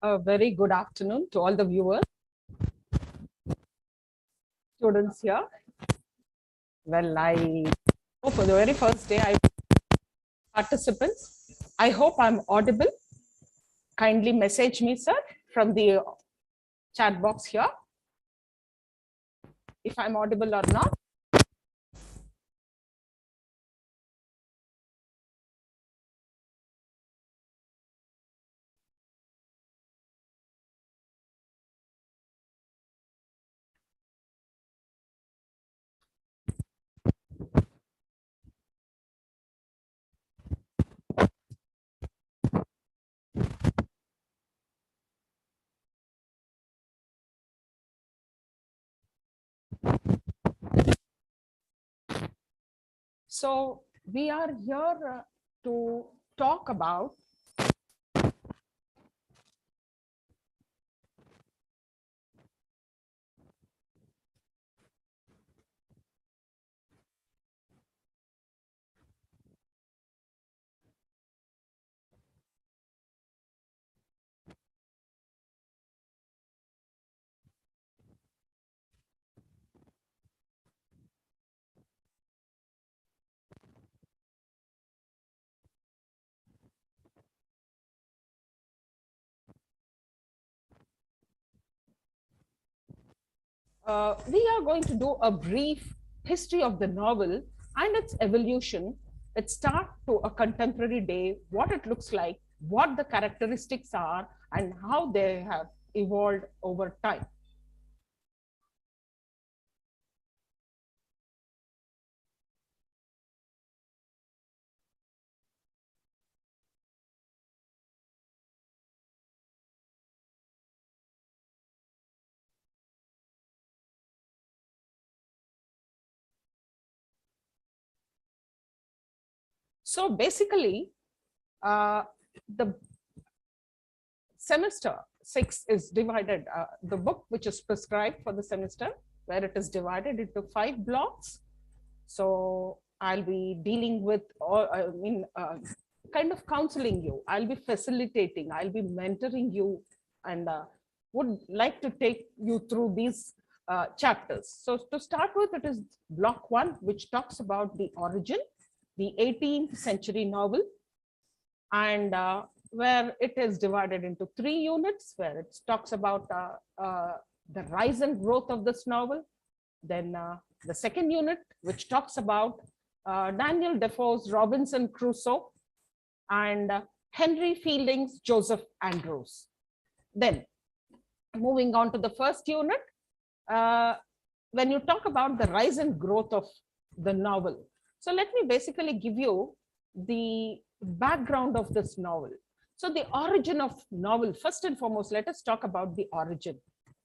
A very good afternoon to all the viewers, students here. Well, for the very first day, participants, I hope I'm audible. Kindly message me, sir, from the chat box here, if I'm audible or not. So we are here to talk about we are going to do a brief history of the novel and its evolution, its start to a contemporary day, what it looks like, what the characteristics are, and how they have evolved over time. So basically, the semester 6 is divided, the book which is prescribed for the semester, where it is divided into 5 blocks. So I'll be dealing with, kind of counseling you. I'll be facilitating, I'll be mentoring you, and would like to take you through these chapters. So to start with, it is block 1, which talks about the origin, the 18th century novel, and where it is divided into 3 units, where it talks about the rise and growth of this novel. Then the second unit, which talks about Daniel Defoe's Robinson Crusoe, and Henry Fielding's Joseph Andrews. Then moving on to the first unit, when you talk about the rise and growth of the novel. So let me basically give you the background of this novel. So the origin of novel, first and foremost, let us talk about the origin.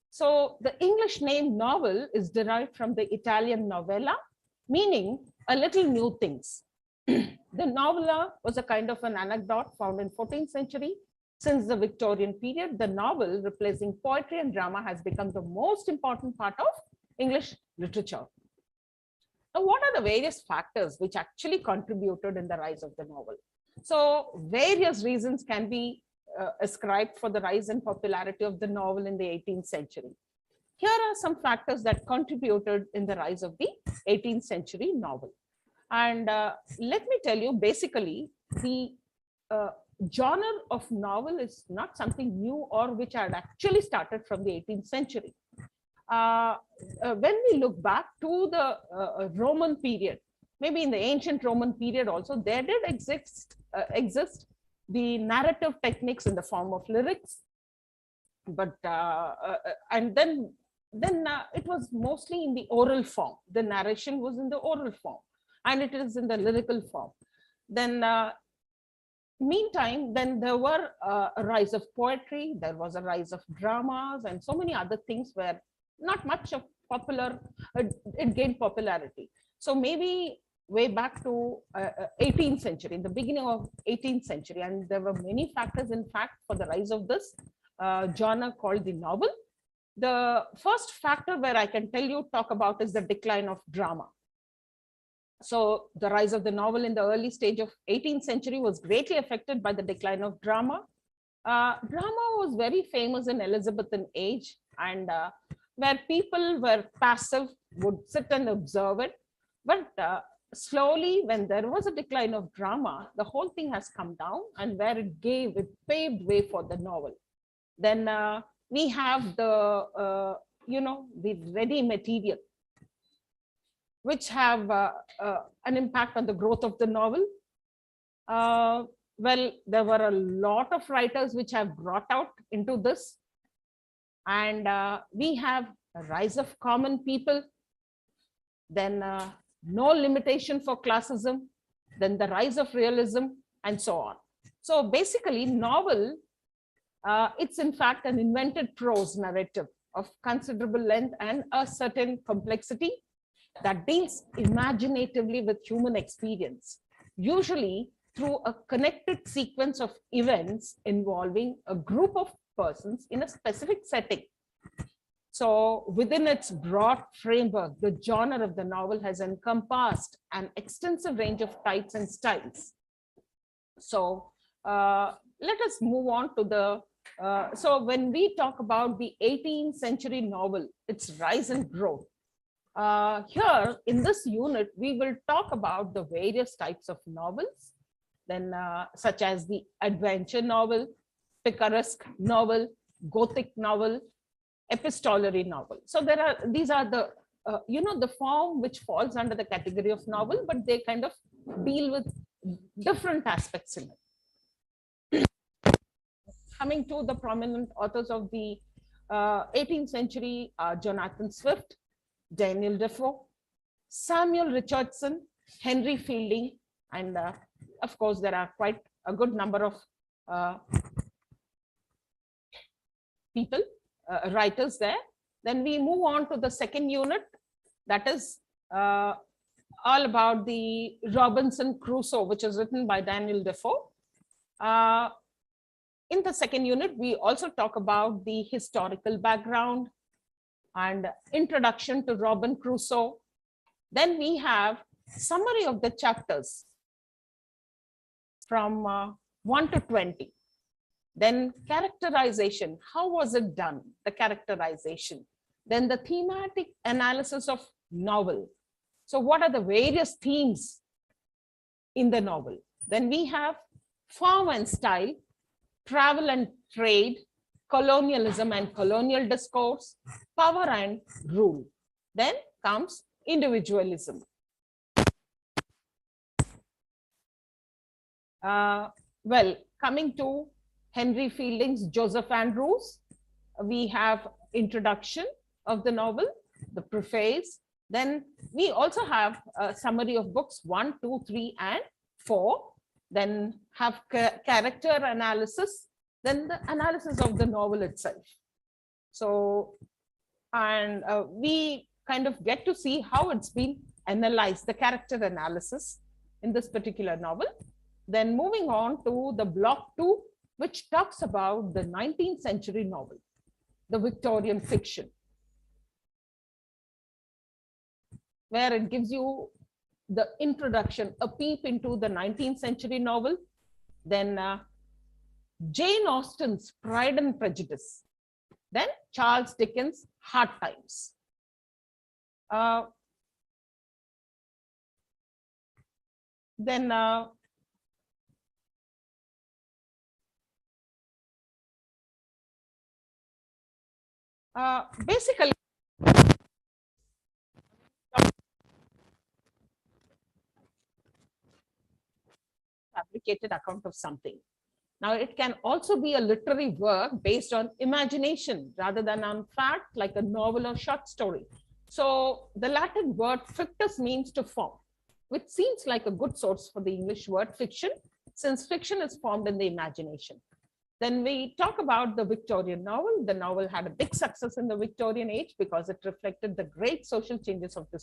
So the English name novel is derived from the Italian novella, meaning a little new things. The novella was a kind of an anecdote found in 14th century. Since the Victorian period, the novel, replacing poetry and drama, has become the most important part of English literature. Now, what are the various factors which actually contributed in the rise of the novel? So various reasons can be ascribed for the rise and popularity of the novel in the 18th century. Here are some factors that contributed in the rise of the 18th century novel. And let me tell you, basically, the genre of novel is not something new or which had actually started from the 18th century. When we look back to the Roman period, maybe in the ancient Roman period also, there did exist the narrative techniques in the form of lyrics, but and then it was mostly in the oral form. The narration was in the oral form, and it is in the lyrical form. Then meantime, then there were a rise of poetry, there was a rise of dramas, and so many other things where not much of popular, it gained popularity. So maybe way back to 18th century, in the beginning of 18th century, and there were many factors, in fact, for the rise of this genre called the novel. The first factor where I can tell you, talk about, is the decline of drama. So the rise of the novel in the early stage of 18th century was greatly affected by the decline of drama. Drama was very famous in Elizabethan age, and where people were passive, would sit and observe it. But slowly, when there was a decline of drama, the whole thing has come down, and where it paved way for the novel. Then we have the the ready material, which have an impact on the growth of the novel. Well, there were a lot of writers which have brought out into this, and we have a rise of common people, then no limitation for classism, then the rise of realism, and so on. So basically, novel, it's in fact an invented prose narrative of considerable length and a certain complexity that deals imaginatively with human experience, usually through a connected sequence of events involving a group of persons in a specific setting. So within its broad framework, the genre of the novel has encompassed an extensive range of types and styles. So let us move on to the, so when we talk about the 18th century novel, its rise and growth, here in this unit, we will talk about the various types of novels, then such as the adventure novel, picaresque novel, Gothic novel, epistolary novel. So these are the the form which falls under the category of novel, but they kind of deal with different aspects in it. Coming to the prominent authors of the 18th century, Jonathan Swift, Daniel Defoe, Samuel Richardson, Henry Fielding, and of course there are quite a good number of people, writers there. Then we move on to the second unit, that is all about the Robinson Crusoe, which is written by Daniel Defoe. In the second unit, we also talk about the historical background and introduction to Robin Crusoe. Then we have summary of the chapters from 1 to 20. Then characterization, how was it done? The characterization. Then the thematic analysis of novel. So what are the various themes in the novel? Then we have form and style, travel and trade, colonialism and colonial discourse, power and rule. Then comes individualism. Well, coming to Henry Fielding's Joseph Andrews, we have introduction of the novel, the preface. Then we also have a summary of books 1, 2, 3, and 4. Then have character analysis, then the analysis of the novel itself. So, and we kind of get to see how it's been analyzed, the character analysis in this particular novel. Then moving on to the block 2, which talks about the 19th century novel, the Victorian fiction, where it gives you the introduction, a peep into the 19th century novel. Then Jane Austen's Pride and Prejudice. Then Charles Dickens' Hard Times. Then basically, fabricated account of something. Now, it can also be a literary work based on imagination rather than on fact, like a novel or short story. So the Latin word fictus means to form, which seems like a good source for the English word fiction, since fiction is formed in the imagination. Then we talk about the Victorian novel. The novel had a big success in the Victorian age because it reflected the great social changes of this.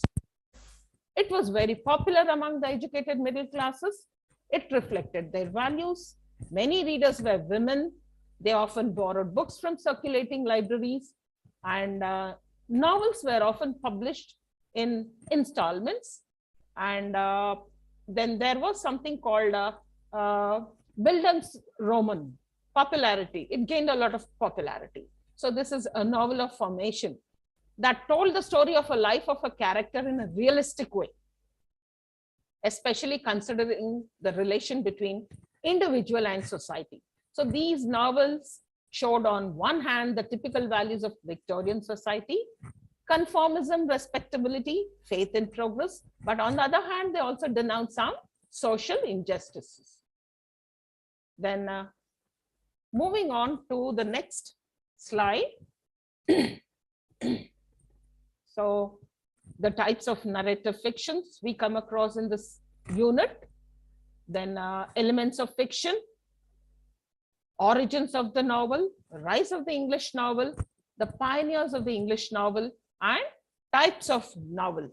It was very popular among the educated middle classes. It reflected their values. Many readers were women. They often borrowed books from circulating libraries, and novels were often published in installments. And then there was something called Bildungsroman. popularity. It gained a lot of popularity. So this is a novel of formation that told the story of a life of a character in a realistic way, especially considering the relation between individual and society. So these novels showed on one hand the typical values of Victorian society, conformism, respectability, faith in progress, but on the other hand, they also denounce some social injustices. Then moving on to the next slide. So the types of narrative fictions we come across in this unit, then elements of fiction, origins of the novel, rise of the English novel, the pioneers of the English novel, and types of novels.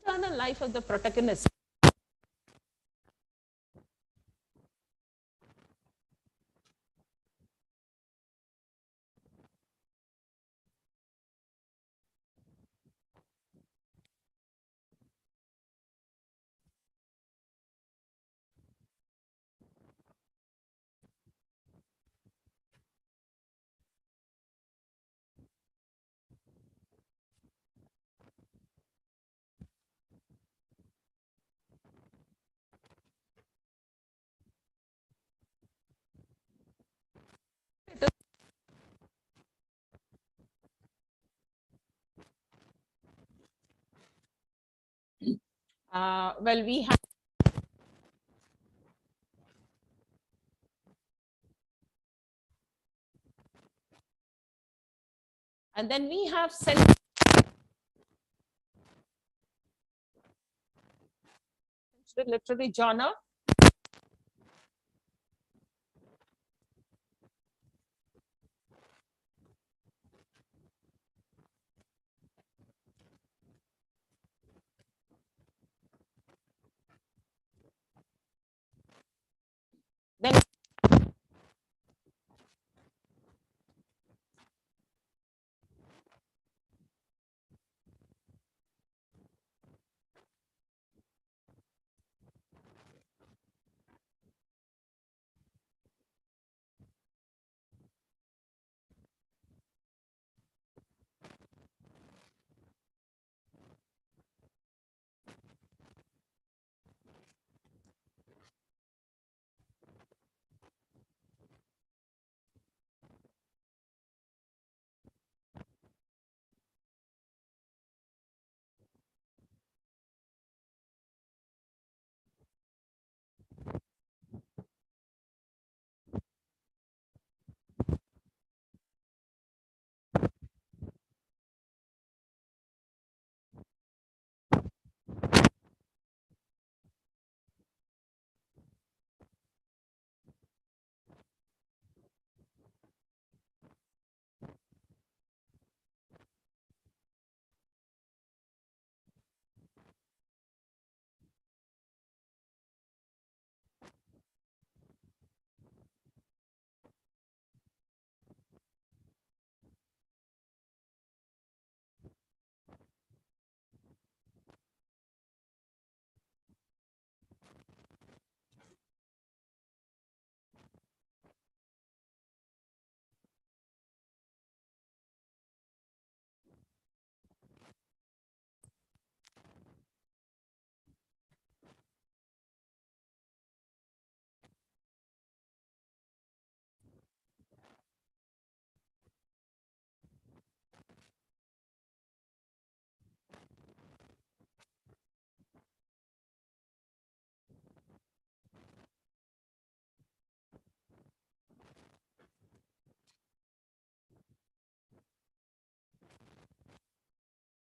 Internal life of the protagonist. Well, we have And then we have literary genre. Then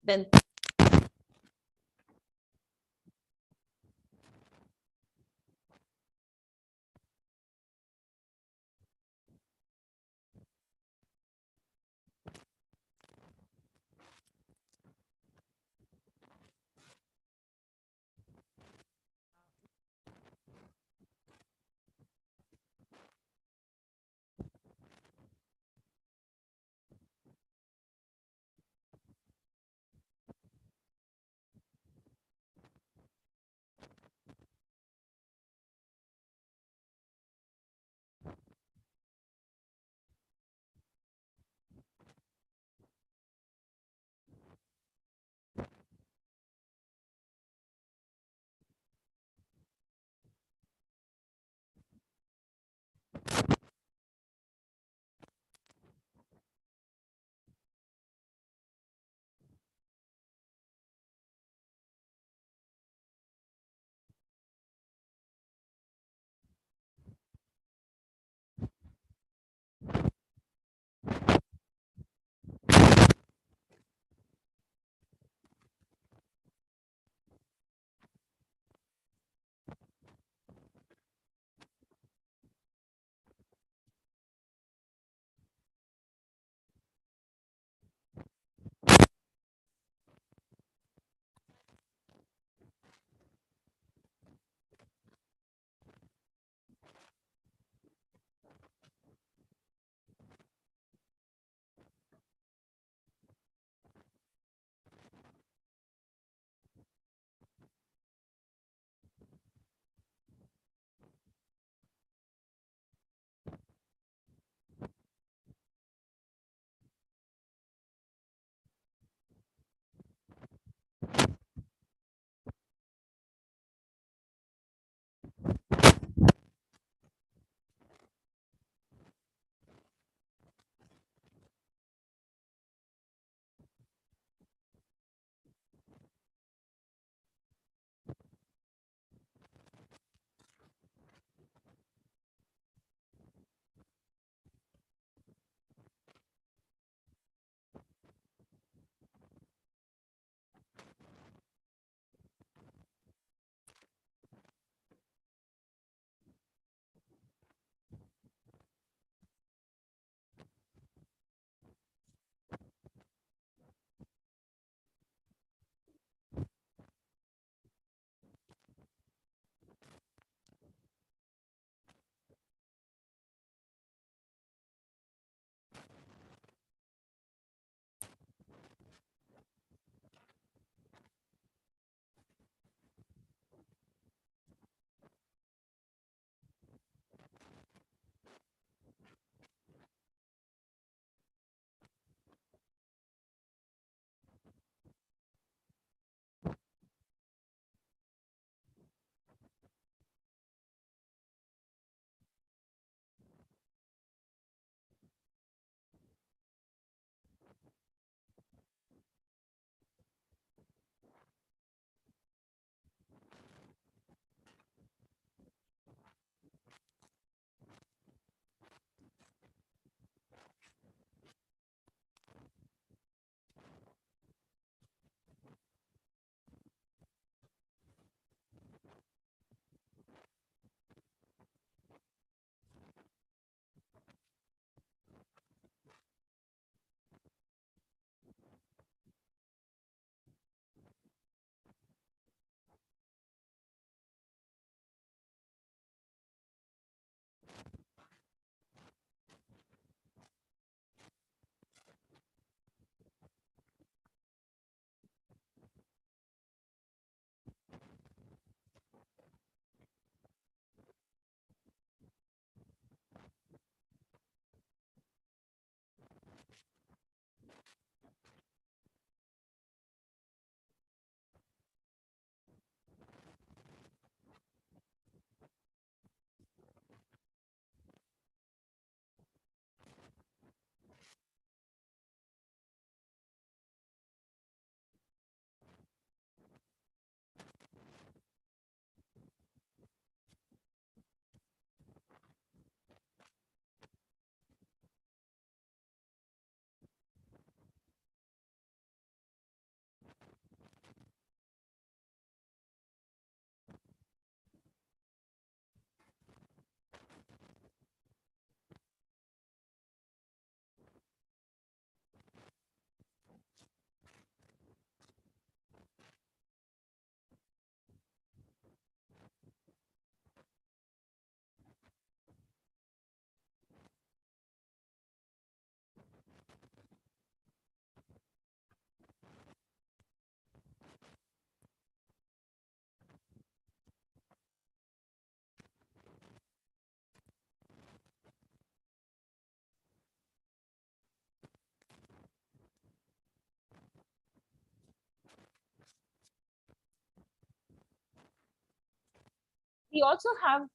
then We also have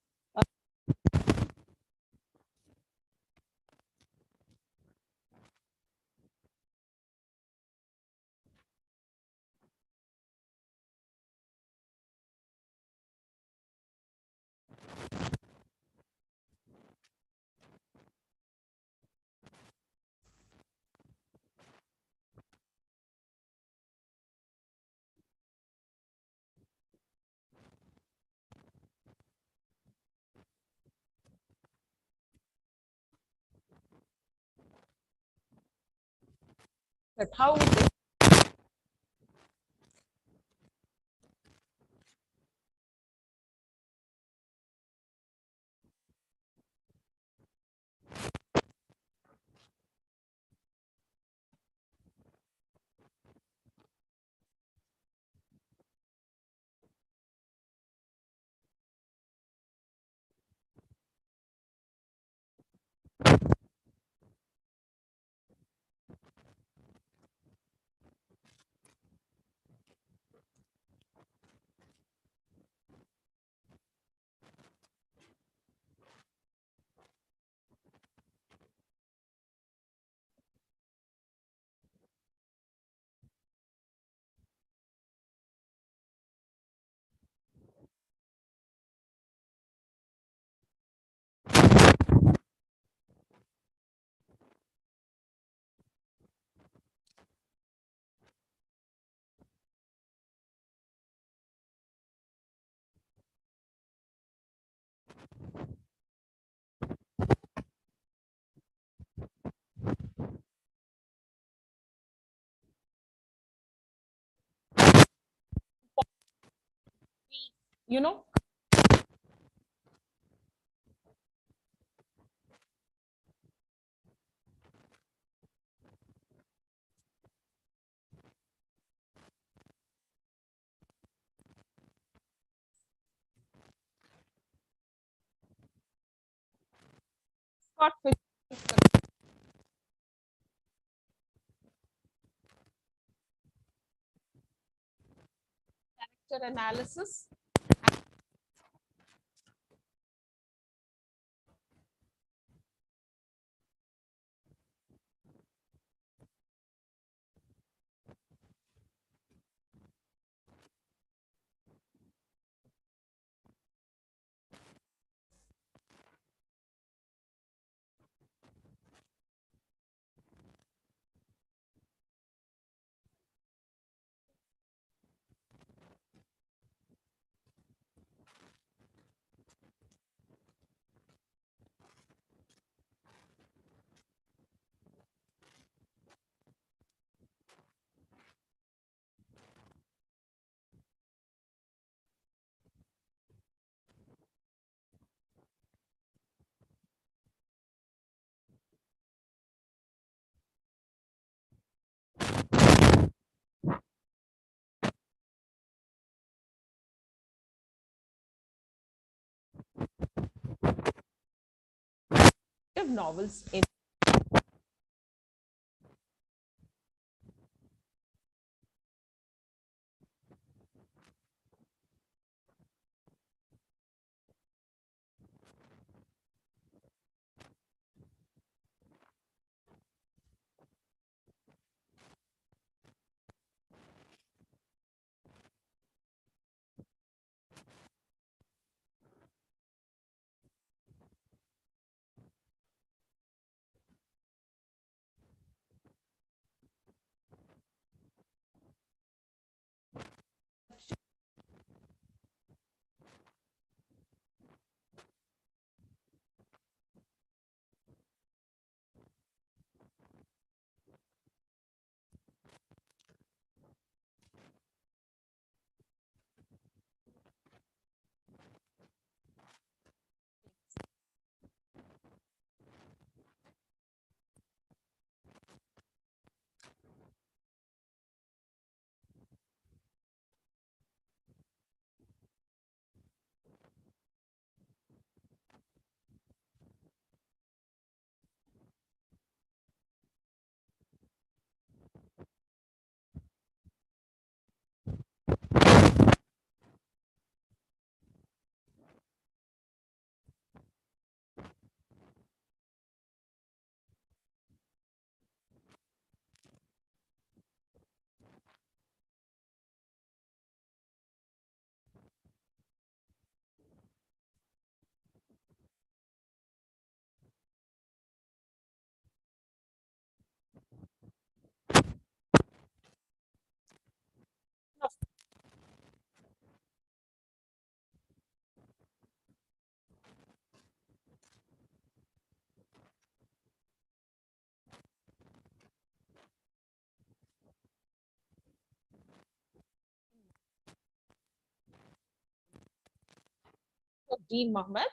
that how they you know Scott Fitzgerald's character analysis. Novels in Dean Mohammed.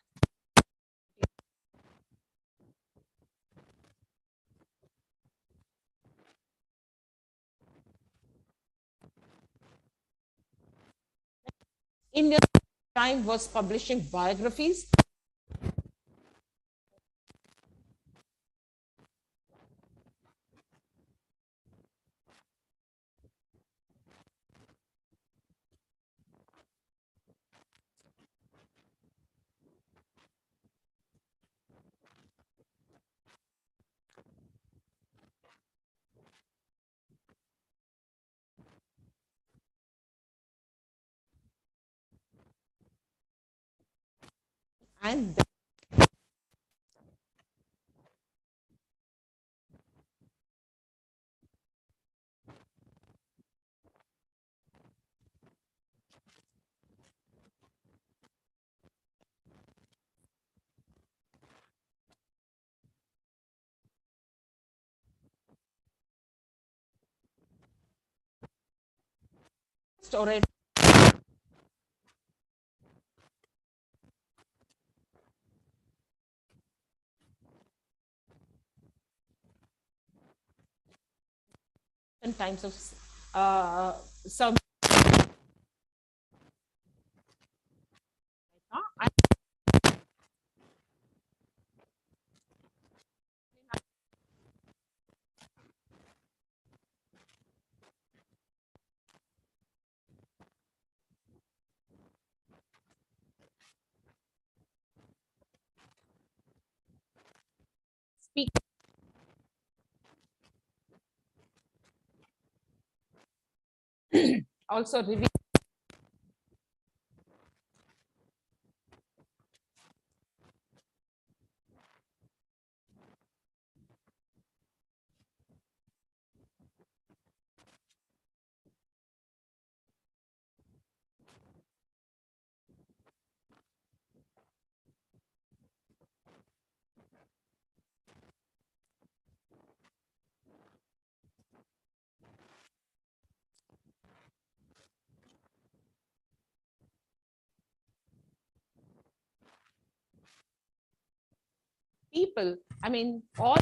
Indian Time was publishing biographies. And storage and times of some speak also review people. I mean, all